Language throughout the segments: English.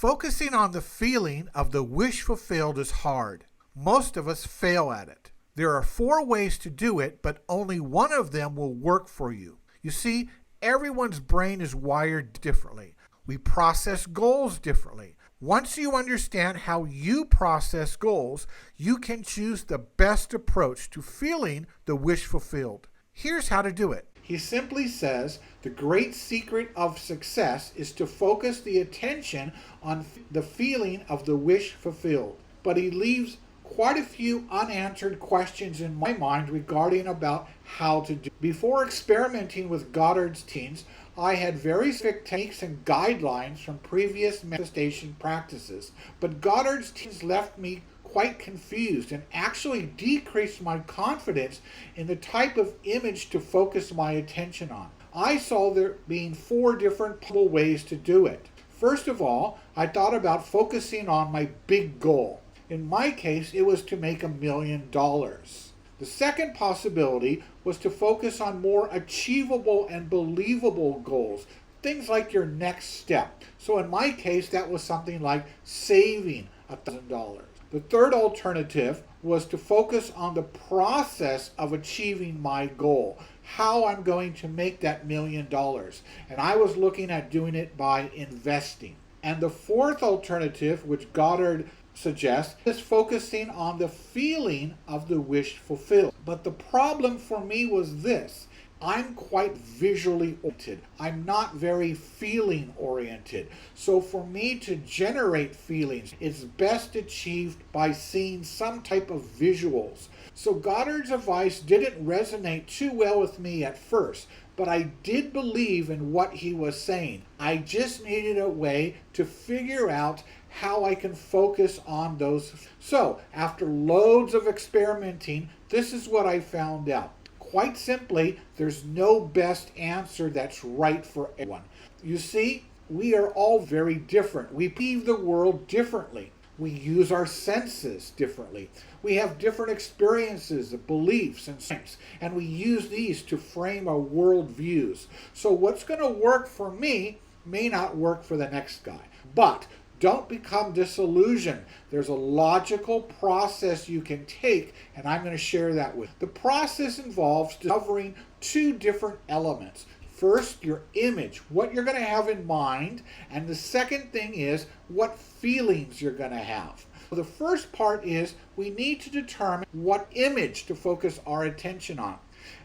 Focusing on the feeling of the wish fulfilled is hard. Most of us fail at it. There are 4 ways to do it, but only one of them will work for you. You see, everyone's brain is wired differently. We process goals differently. Once you understand how you process goals, you can choose the best approach to feeling the wish fulfilled. Here's how to do it. He simply says, the great secret of success is to focus the attention on the feeling of the wish fulfilled. But he leaves quite a few unanswered questions in my mind regarding about how to do. Before experimenting with Goddard's teams, I had very strict techniques and guidelines from previous manifestation practices, but Goddard's teams left me quite confused and actually decreased my confidence in the type of image to focus my attention on. I saw there being 4 different possible ways to do it. First of all, I thought about focusing on my big goal. In my case, it was to make $1 million. The second possibility was to focus on more achievable and believable goals, things like your next step. So in my case, that was something like saving $1,000. The third alternative was to focus on the process of achieving my goal, how I'm going to make that $1 million. And I was looking at doing it by investing. And the fourth alternative, which Goddard suggests, is focusing on the feeling of the wish fulfilled. But the problem for me was this. I'm quite visually oriented. I'm not very feeling oriented. So for me to generate feelings, it's best achieved by seeing some type of visuals. So Goddard's advice didn't resonate too well with me at first, but I did believe in what he was saying. I just needed a way to figure out how I can focus on those. So after loads of experimenting, this is what I found out. Quite simply, there's no best answer that's right for everyone. You see, we are all very different. We perceive the world differently. We use our senses differently. We have different experiences, beliefs, and strengths, and we use these to frame our world views. So what's going to work for me may not work for the next guy. But don't become disillusioned. There's a logical process you can take, and I'm going to share that with you. The process involves discovering 2 different elements. First, your image, what you're going to have in mind, and the second thing is what feelings you're going to have. The first part is we need to determine what image to focus our attention on.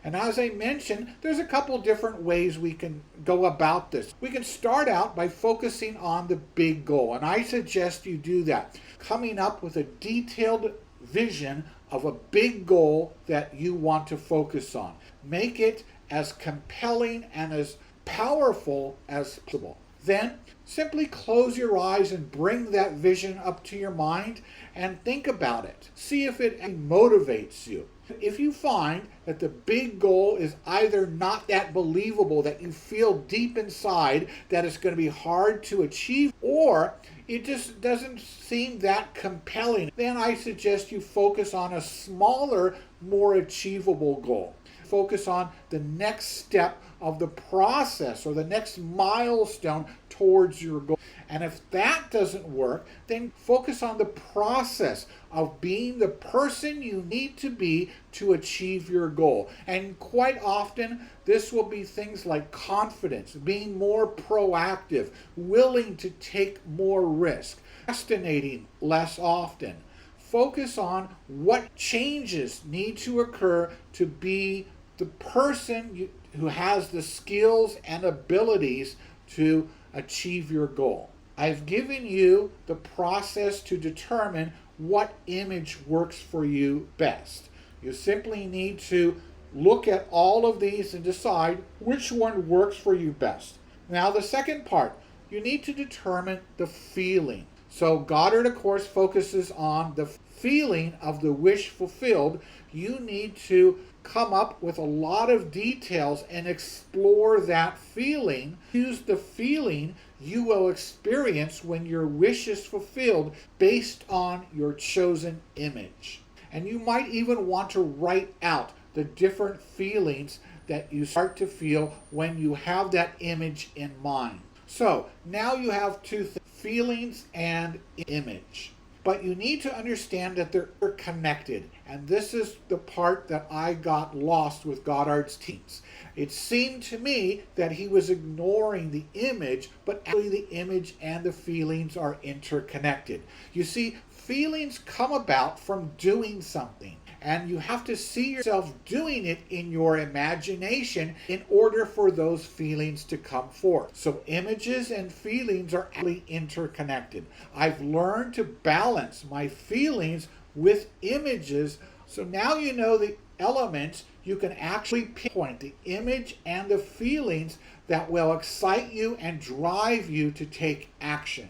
And as I mentioned, there's a couple different ways we can go about this. We can start out by focusing on the big goal, and I suggest you do that. Coming up with a detailed vision of a big goal that you want to focus on. Make it as compelling and as powerful as possible. Then simply close your eyes and bring that vision up to your mind and think about it. See if it motivates you. If you find that the big goal is either not that believable, that you feel deep inside that it's going to be hard to achieve, or it just doesn't seem that compelling, then I suggest you focus on a smaller, more achievable goal. Focus on the next step of the process or the next milestone towards your goal. And if that doesn't work, then focus on the process of being the person you need to be to achieve your goal. And quite often, this will be things like confidence, being more proactive, willing to take more risk, procrastinating less often. Focus on what changes need to occur to be the person who has the skills and abilities to achieve your goal. I've given you the process to determine what image works for you best. You simply need to look at all of these and decide which one works for you best. Now the second part, you need to determine the feeling. So Goddard, of course, focuses on the feeling of the wish fulfilled. You need to come up with a lot of details and explore that feeling. Use the feeling you will experience when your wish is fulfilled based on your chosen image. And you might even want to write out the different feelings that you start to feel when you have that image in mind. So now you have 2 things. feelings and image. But you need to understand that they're connected. And this is the part that I got lost with Goddard's teachings. It seemed to me that he was ignoring the image, but actually the image and the feelings are interconnected. You see, feelings come about from doing something. And you have to see yourself doing it in your imagination in order for those feelings to come forth. So images and feelings are actually interconnected. I've learned to balance my feelings with images. So now you know the elements, you can actually pinpoint the image and the feelings that will excite you and drive you to take action.